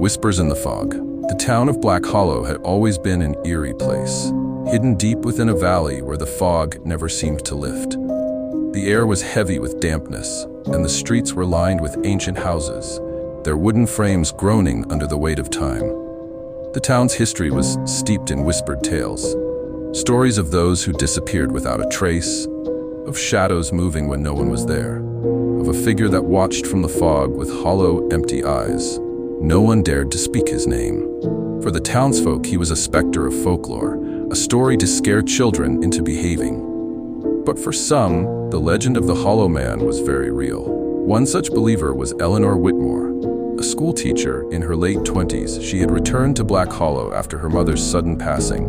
Whispers in the Fog. The town of Black Hollow had always been an eerie place, hidden deep within a valley where the fog never seemed to lift. The air was heavy with dampness, and the streets were lined with ancient houses, their wooden frames groaning under the weight of time. The town's history was steeped in whispered tales, stories of those who disappeared without a trace, of shadows moving when no one was there, of a figure that watched from the fog with hollow, empty eyes. No one dared to speak his name. For the townsfolk, he was a specter of folklore, a story to scare children into behaving. But for some, the legend of the Hollow Man was very real. One such believer was Eleanor Whitmore. A school teacher in her late 20s, she had returned to Black Hollow after her mother's sudden passing.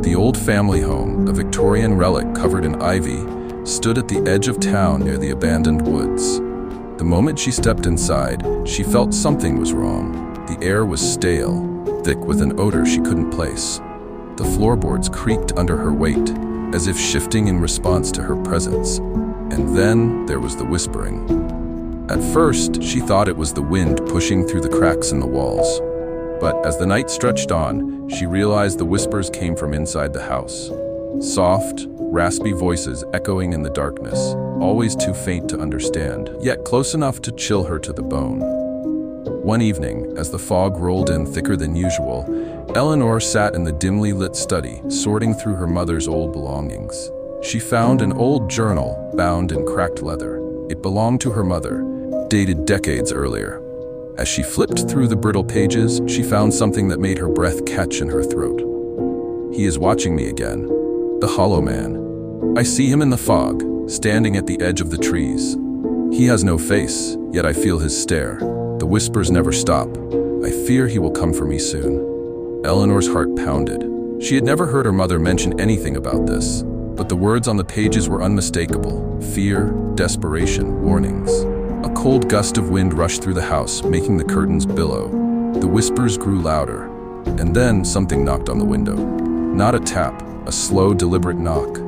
The old family home, a Victorian relic covered in ivy, stood at the edge of town near the abandoned woods. The moment she stepped inside, she felt something was wrong. The air was stale, thick with an odor she couldn't place. The floorboards creaked under her weight, as if shifting in response to her presence. And then there was the whispering. At first, she thought it was the wind pushing through the cracks in the walls. But as the night stretched on, she realized the whispers came from inside the house. Soft, raspy voices echoing in the darkness, always too faint to understand, yet close enough to chill her to the bone. One evening, as the fog rolled in thicker than usual, Eleanor sat in the dimly lit study, sorting through her mother's old belongings. She found an old journal bound in cracked leather. It belonged to her mother, dated decades earlier. As she flipped through the brittle pages, she found something that made her breath catch in her throat. "He is watching me again. The Hollow Man. I see him in the fog, standing at the edge of the trees. He has no face, yet I feel his stare. The whispers never stop. I fear he will come for me soon." Eleanor's heart pounded. She had never heard her mother mention anything about this, but the words on the pages were unmistakable. Fear, desperation, warnings. A cold gust of wind rushed through the house, making the curtains billow. The whispers grew louder, and then something knocked on the window. Not a tap, a slow, deliberate knock.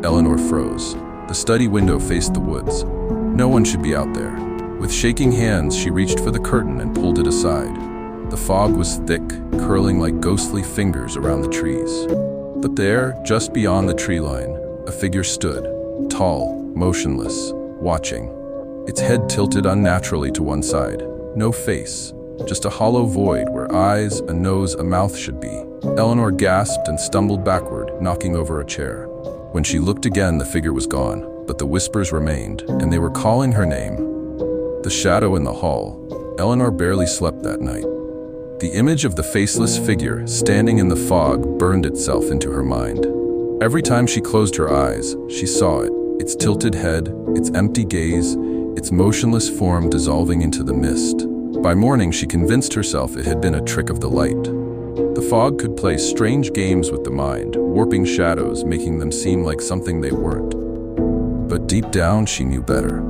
Eleanor froze. The study window faced the woods. No one should be out there. With shaking hands, she reached for the curtain and pulled it aside. The fog was thick, curling like ghostly fingers around the trees. But there, just beyond the tree line, a figure stood, tall, motionless, watching. Its head tilted unnaturally to one side. No face, just a hollow void where eyes, a nose, a mouth should be. Eleanor gasped and stumbled backward, knocking over a chair. When she looked again, the figure was gone, but the whispers remained, and they were calling her name. The shadow in the hall. Eleanor barely slept that night. The image of the faceless figure standing in the fog burned itself into her mind. Every time she closed her eyes, she saw it, its tilted head, its empty gaze, its motionless form dissolving into the mist. By morning, she convinced herself it had been a trick of the light. The fog could play strange games with the mind, warping shadows, making them seem like something they weren't. But deep down, she knew better.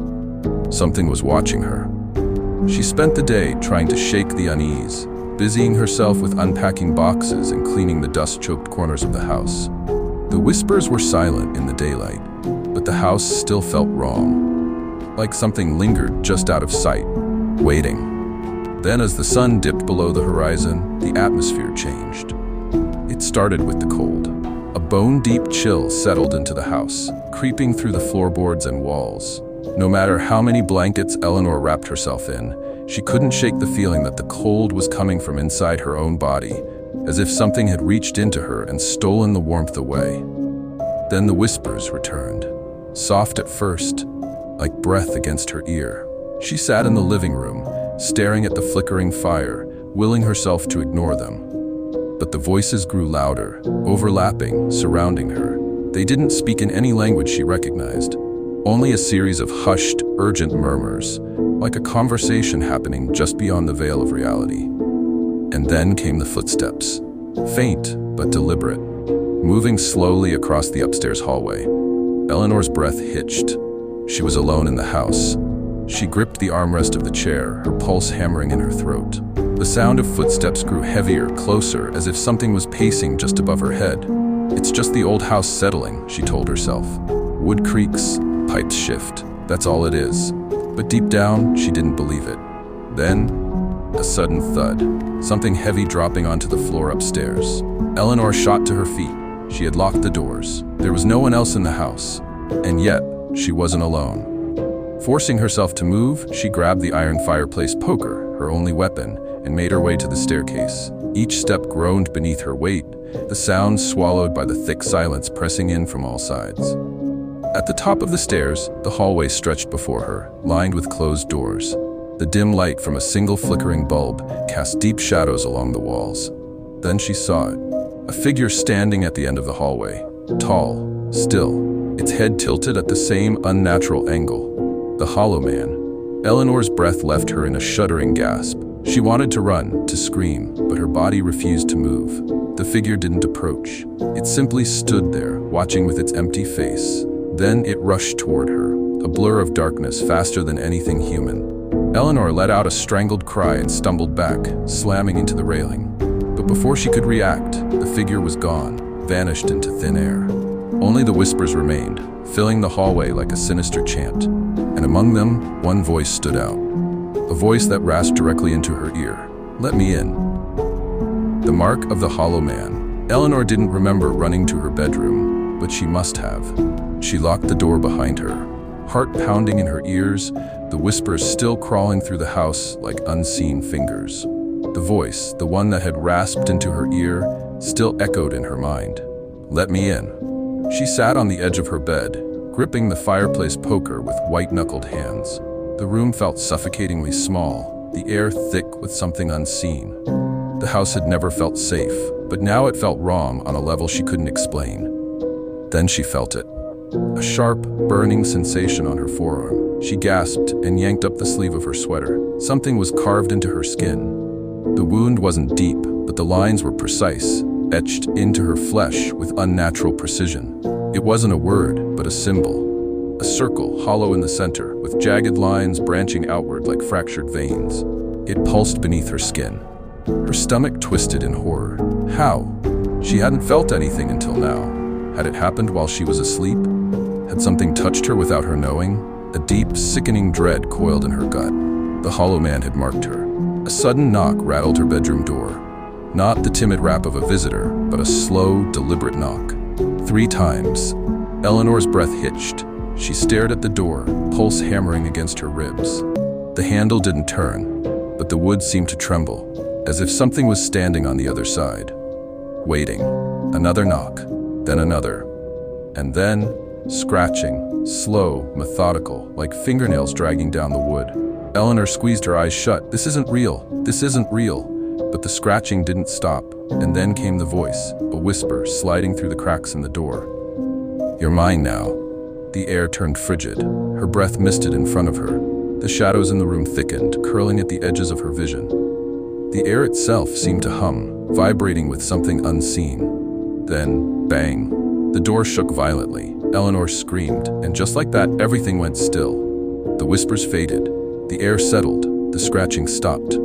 Something was watching her. She spent the day trying to shake the unease, busying herself with unpacking boxes and cleaning the dust-choked corners of the house. The whispers were silent in the daylight, but the house still felt wrong, like something lingered just out of sight, waiting. Then as the sun dipped below the horizon, the atmosphere changed. It started with the cold. A bone-deep chill settled into the house, creeping through the floorboards and walls. No matter how many blankets Eleanor wrapped herself in, she couldn't shake the feeling that the cold was coming from inside her own body, as if something had reached into her and stolen the warmth away. Then the whispers returned, soft at first, like breath against her ear. She sat in the living room, staring at the flickering fire, willing herself to ignore them. But the voices grew louder, overlapping, surrounding her. They didn't speak in any language she recognized, only a series of hushed, urgent murmurs, like a conversation happening just beyond the veil of reality. And then came the footsteps, faint but deliberate, moving slowly across the upstairs hallway. Eleanor's breath hitched. She was alone in the house. She gripped the armrest of the chair, her pulse hammering in her throat. The sound of footsteps grew heavier, closer, as if something was pacing just above her head. "It's just the old house settling," she told herself. "Wood creaks, pipes shift, that's all it is." But deep down, she didn't believe it. Then, A sudden thud, something heavy dropping onto the floor upstairs. Eleanor shot to her feet. She had locked the doors. There was no one else in the house, and yet she wasn't alone. Forcing herself to move, she grabbed the iron fireplace poker, her only weapon, and made her way to the staircase. Each step groaned beneath her weight, the sounds swallowed by the thick silence pressing in from all sides. At the top of the stairs, the hallway stretched before her, lined with closed doors. The dim light from a single flickering bulb cast deep shadows along the walls. Then she saw it. A figure standing at the end of the hallway, tall, still, its head tilted at the same unnatural angle. The Hollow Man. Eleanor's breath left her in a shuddering gasp. She wanted to run, to scream, but her body refused to move. The figure didn't approach. It simply stood there, watching with its empty face. Then it rushed toward her, a blur of darkness faster than anything human. Eleanor let out a strangled cry and stumbled back, slamming into the railing. But before she could react, the figure was gone, vanished into thin air. Only the whispers remained, filling the hallway like a sinister chant. And among them, one voice stood out. A voice that rasped directly into her ear. "Let me in." The mark of the Hollow Man. Eleanor didn't remember running to her bedroom, but she must have. She locked the door behind her, heart pounding in her ears, the whispers still crawling through the house like unseen fingers. The voice, the one that had rasped into her ear, still echoed in her mind. "Let me in." She sat on the edge of her bed, gripping the fireplace poker with white-knuckled hands. The room felt suffocatingly small, the air thick with something unseen. The house had never felt safe, but now it felt wrong on a level she couldn't explain. Then she felt it. A sharp, burning sensation on her forearm. She gasped and yanked up the sleeve of her sweater. Something was carved into her skin. The wound wasn't deep, but the lines were precise, etched into her flesh with unnatural precision. It wasn't a word, but a symbol. A circle, hollow in the center, with jagged lines branching outward like fractured veins. It pulsed beneath her skin. Her stomach twisted in horror. How? She hadn't felt anything until now. Had it happened while she was asleep? Had something touched her without her knowing? A deep, sickening dread coiled in her gut. The Hollow Man had marked her. A sudden knock rattled her bedroom door. Not the timid rap of a visitor, but a slow, deliberate knock. 3 times. Eleanor's breath hitched. She stared at the door, pulse hammering against her ribs. The handle didn't turn, but the wood seemed to tremble, as if something was standing on the other side. Waiting. Another knock, then another. And then, scratching, slow, methodical, like fingernails dragging down the wood. Eleanor squeezed her eyes shut. This isn't real. This isn't real. But the scratching didn't stop, and then came the voice, a whisper sliding through the cracks in the door. "You're mine now." The air turned frigid. Her breath misted in front of her. The shadows in the room thickened, curling at the edges of her vision. The air itself seemed to hum, vibrating with something unseen. Then, bang. The door shook violently. Eleanor screamed, and just like that, everything went still. The whispers faded. The air settled. The scratching stopped.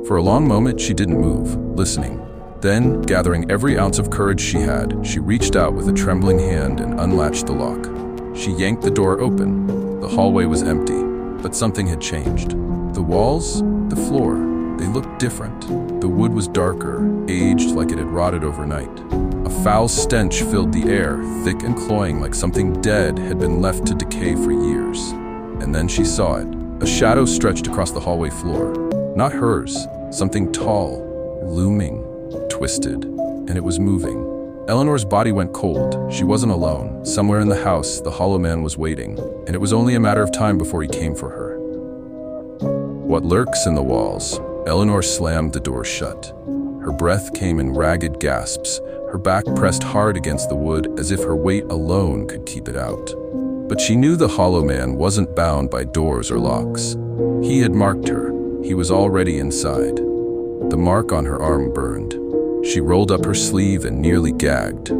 For a long moment, she didn't move, listening. Then, gathering every ounce of courage she had, she reached out with a trembling hand and unlatched the lock. She yanked the door open. The hallway was empty, but something had changed. The walls, the floor, they looked different. The wood was darker, aged like it had rotted overnight. A foul stench filled the air, thick and cloying like something dead had been left to decay for years. And then she saw it. A shadow stretched across the hallway floor. Not hers, something tall, looming, twisted, and it was moving. Eleanor's body went cold. She wasn't alone. Somewhere in the house, the Hollow Man was waiting, and it was only a matter of time before he came for her. What lurks in the walls? Eleanor slammed the door shut. Her breath came in ragged gasps, her back pressed hard against the wood as if her weight alone could keep it out. But she knew the Hollow Man wasn't bound by doors or locks. He had marked her. He was already inside. The mark on her arm burned. She rolled up her sleeve and nearly gagged.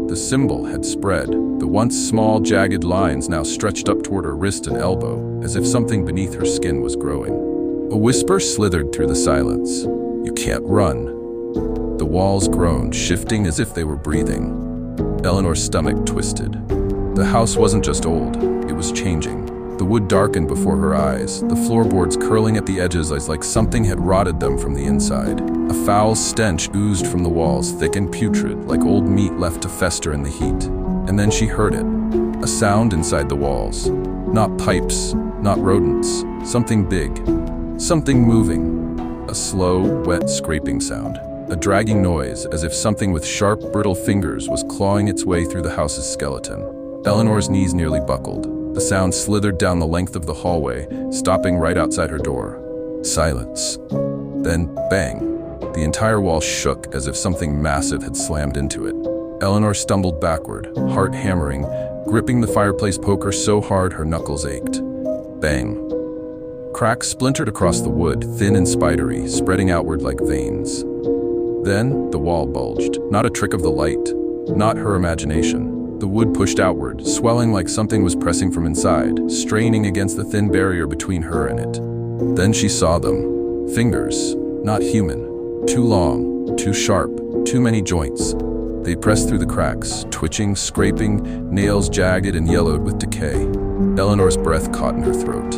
The symbol had spread. The once small, jagged lines now stretched up toward her wrist and elbow, as if something beneath her skin was growing. A whisper slithered through the silence. "You can't run." The walls groaned, shifting as if they were breathing. Eleanor's stomach twisted. The house wasn't just old, it was changing. The wood darkened before her eyes, the floorboards curling at the edges as like something had rotted them from the inside. A foul stench oozed from the walls, thick and putrid, like old meat left to fester in the heat. And then she heard it, a sound inside the walls. Not pipes, not rodents, something big, something moving. A slow, wet scraping sound. A dragging noise, as if something with sharp, brittle fingers was clawing its way through the house's skeleton. Eleanor's knees nearly buckled. The sound slithered down the length of the hallway, stopping right outside her door. Silence. Then, bang. The entire wall shook as if something massive had slammed into it. Eleanor stumbled backward, heart hammering, gripping the fireplace poker so hard her knuckles ached. Bang. Cracks splintered across the wood, thin and spidery, spreading outward like veins. Then, the wall bulged. Not a trick of the light, not her imagination. The wood pushed outward, swelling like something was pressing from inside, straining against the thin barrier between her and it. Then she saw them. Fingers, not human. Too long, too sharp, too many joints. They pressed through the cracks, twitching, scraping, nails jagged and yellowed with decay. Eleanor's breath caught in her throat.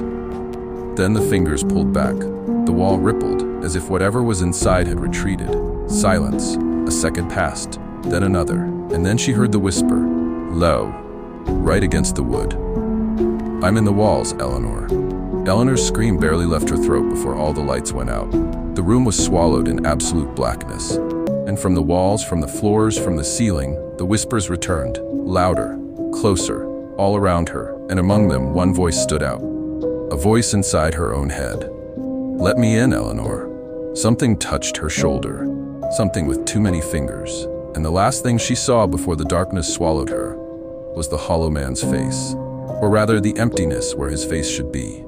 Then the fingers pulled back. The wall rippled, as if whatever was inside had retreated. Silence. A second passed, then another, and then she heard the whisper, low, right against the wood. "I'm in the walls, Eleanor." Eleanor's scream barely left her throat before all the lights went out. The room was swallowed in absolute blackness. And from the walls, from the floors, from the ceiling, the whispers returned, louder, closer, all around her, and among them one voice stood out. A voice inside her own head. "Let me in, Eleanor." Something touched her shoulder, something with too many fingers, and the last thing she saw before the darkness swallowed her was the hollow man's face, or rather the emptiness where his face should be.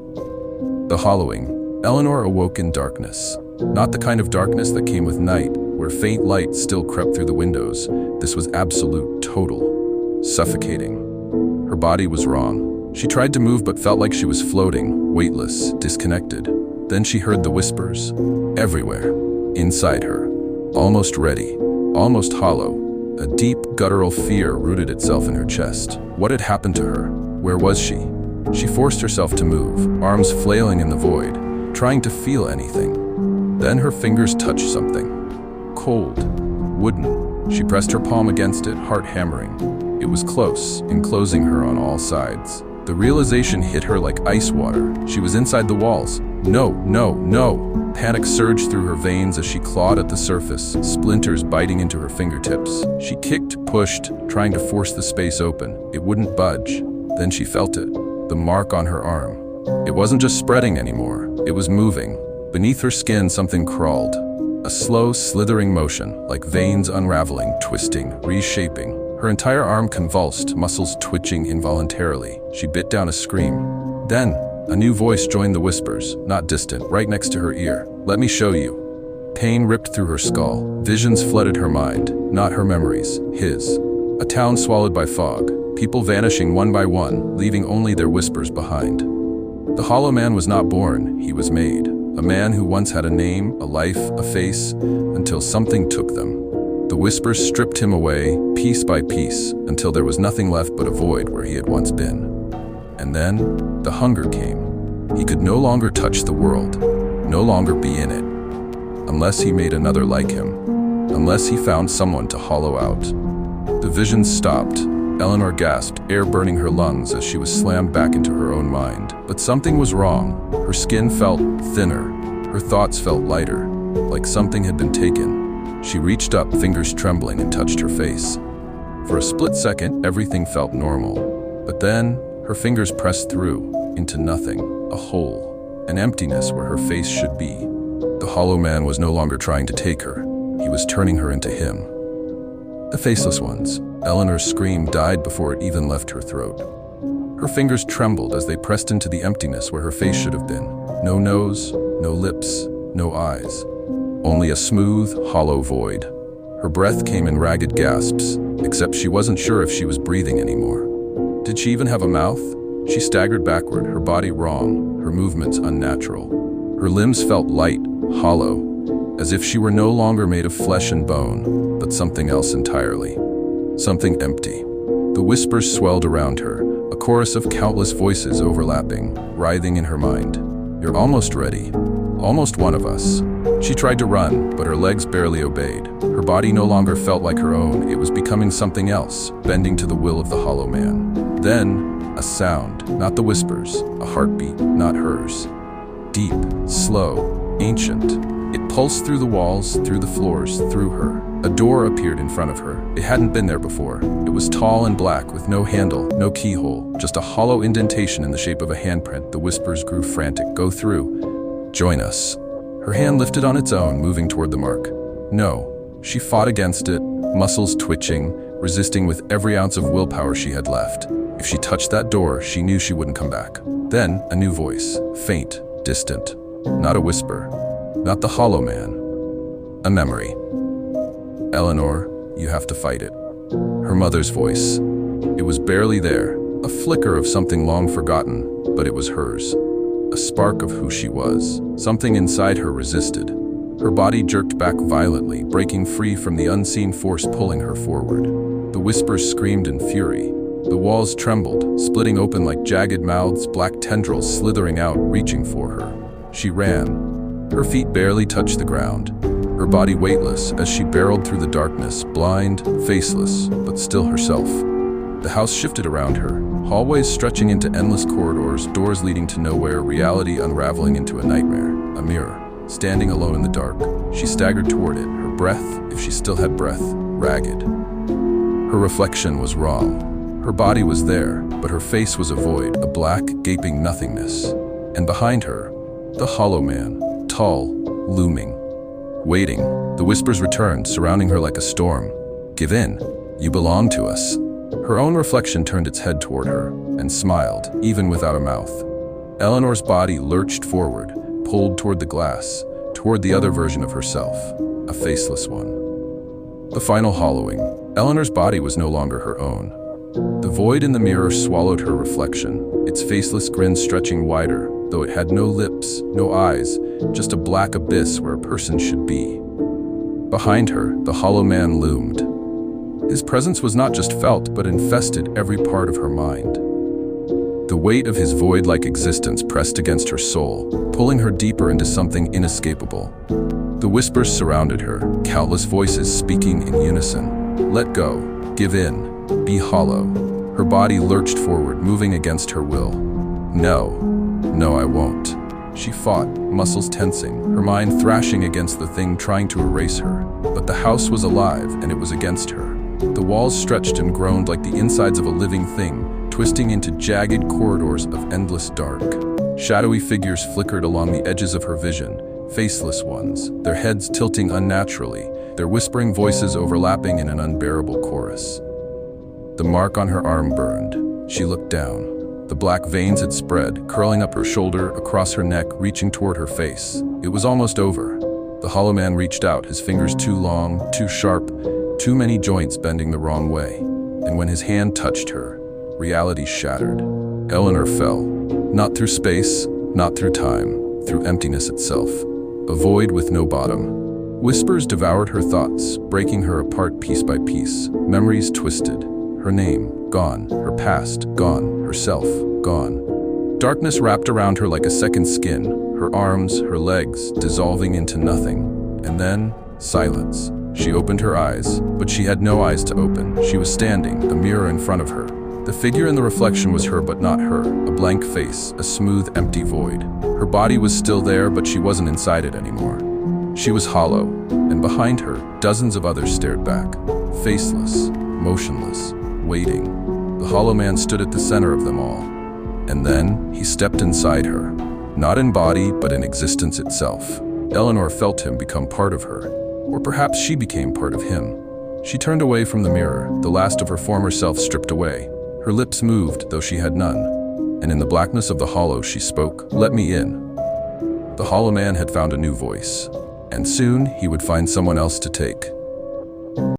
The hollowing. Eleanor awoke in darkness. Not the kind of darkness that came with night, where faint light still crept through the windows. This was absolute, total, suffocating. Her body was wrong. She tried to move but felt like she was floating, weightless, disconnected. Then she heard the whispers, everywhere, inside her, almost ready, almost hollow. A deep, guttural fear rooted itself in her chest. What had happened to her? Where was she? She forced herself to move, arms flailing in the void, trying to feel anything. Then her fingers touched something. Cold, wooden. She pressed her palm against it, heart hammering. It was close, enclosing her on all sides. The realization hit her like ice water. She was inside the walls. No, no, no! Panic surged through her veins as she clawed at the surface, splinters biting into her fingertips. She kicked, pushed, trying to force the space open. It wouldn't budge. Then she felt it, the mark on her arm. It wasn't just spreading anymore. It was moving. Beneath her skin, something crawled. A slow, slithering motion, like veins unraveling, twisting, reshaping. Her entire arm convulsed, muscles twitching involuntarily. She bit down a scream. Then, a new voice joined the whispers, not distant, right next to her ear. "Let me show you." Pain ripped through her skull. Visions flooded her mind, not her memories, his. A town swallowed by fog, people vanishing one by one, leaving only their whispers behind. The Hollow Man was not born, he was made. A man who once had a name, a life, a face, until something took them. The whispers stripped him away, piece by piece, until there was nothing left but a void where he had once been. And then, the hunger came. He could no longer touch the world, no longer be in it, unless he made another like him, unless he found someone to hollow out. The visions stopped. Eleanor gasped, air burning her lungs as she was slammed back into her own mind. But something was wrong. Her skin felt thinner. Her thoughts felt lighter, like something had been taken. She reached up, fingers trembling, and touched her face. For a split second, everything felt normal. But then, her fingers pressed through, into nothing, a hole, an emptiness where her face should be. The Hollow Man was no longer trying to take her. He was turning her into him. The Faceless Ones. Eleanor's scream died before it even left her throat. Her fingers trembled as they pressed into the emptiness where her face should have been. No nose, no lips, no eyes. Only a smooth, hollow void. Her breath came in ragged gasps, except she wasn't sure if she was breathing anymore. Did she even have a mouth? She staggered backward, her body wrong, her movements unnatural. Her limbs felt light, hollow, as if she were no longer made of flesh and bone, but something else entirely. Something empty. The whispers swelled around her, a chorus of countless voices overlapping, writhing in her mind. "You're almost ready. Almost one of us." She tried to run, but her legs barely obeyed. Her body no longer felt like her own, it was becoming something else, bending to the will of the Hollow Man. Then, a sound, not the whispers, a heartbeat, not hers. Deep, slow, ancient. It pulsed through the walls, through the floors, through her. A door appeared in front of her. It hadn't been there before. It was tall and black, with no handle, no keyhole, just a hollow indentation in the shape of a handprint. The whispers grew frantic. "Go through. Join us." Her hand lifted on its own, moving toward the mark. No. She fought against it, muscles twitching, resisting with every ounce of willpower she had left. If she touched that door, she knew she wouldn't come back. Then, a new voice, faint, distant. Not a whisper. Not the Hollow Man. A memory. "Eleanor, you have to fight it." Her mother's voice. It was barely there, a flicker of something long forgotten, but it was hers. A spark of who she was. Something inside her resisted. Her body jerked back violently, breaking free from the unseen force pulling her forward. The whispers screamed in fury. The walls trembled, splitting open like jagged mouths, black tendrils slithering out, reaching for her. She ran. Her feet barely touched the ground, her body weightless as she barreled through the darkness, blind, faceless, but still herself. The house shifted around her, hallways stretching into endless corridors, doors leading to nowhere, reality unraveling into a nightmare. A mirror, standing alone in the dark. She staggered toward it, her breath, if she still had breath, ragged. Her reflection was wrong. Her body was there, but her face was a void, a black, gaping nothingness. And behind her, the Hollow Man, tall, looming, waiting. The whispers returned, surrounding her like a storm. "Give in. You belong to us." Her own reflection turned its head toward her and smiled, even without a mouth. Eleanor's body lurched forward, pulled toward the glass, toward the other version of herself, a faceless one. The final hollowing. Eleanor's body was no longer her own. The void in the mirror swallowed her reflection, its faceless grin stretching wider, though it had no lips, no eyes, just a black abyss where a person should be. Behind her, the Hollow Man loomed. His presence was not just felt, but infested every part of her mind. The weight of his void-like existence pressed against her soul, pulling her deeper into something inescapable. The whispers surrounded her, countless voices speaking in unison. Let go, give in, be hollow. Her body lurched forward, moving against her will. No, I won't. She fought, muscles tensing, her mind thrashing against the thing trying to erase her. But the house was alive, and it was against her. The walls stretched and groaned like the insides of a living thing, twisting into jagged corridors of endless dark. Shadowy figures flickered along the edges of her vision, faceless ones, their heads tilting unnaturally, their whispering voices overlapping in an unbearable chorus. The mark on her arm burned. She looked down. The black veins had spread, curling up her shoulder, across her neck, reaching toward her face. It was almost over. The Hollow Man reached out, his fingers too long, too sharp, too many joints bending the wrong way. And when his hand touched her, reality shattered. Eleanor fell. Not through space, not through time, through emptiness itself. A void with no bottom. Whispers devoured her thoughts, breaking her apart piece by piece. Memories twisted. Her name, gone. Her past, gone. Herself, gone. Darkness wrapped around her like a second skin, her arms, her legs, dissolving into nothing. And then, silence. She opened her eyes, but she had no eyes to open. She was standing, a mirror in front of her. The figure in the reflection was her but not her, a blank face, a smooth, empty void. Her body was still there, but she wasn't inside it anymore. She was hollow, and behind her, dozens of others stared back, faceless, motionless, waiting. The Hollow Man stood at the center of them all. And then, he stepped inside her, not in body, but in existence itself. Eleanor felt him become part of her, or perhaps she became part of him. She turned away from the mirror, the last of her former self stripped away. Her lips moved, though she had none, and in the blackness of the hollow she spoke, "Let me in." The Hollow Man had found a new voice, and soon he would find someone else to take.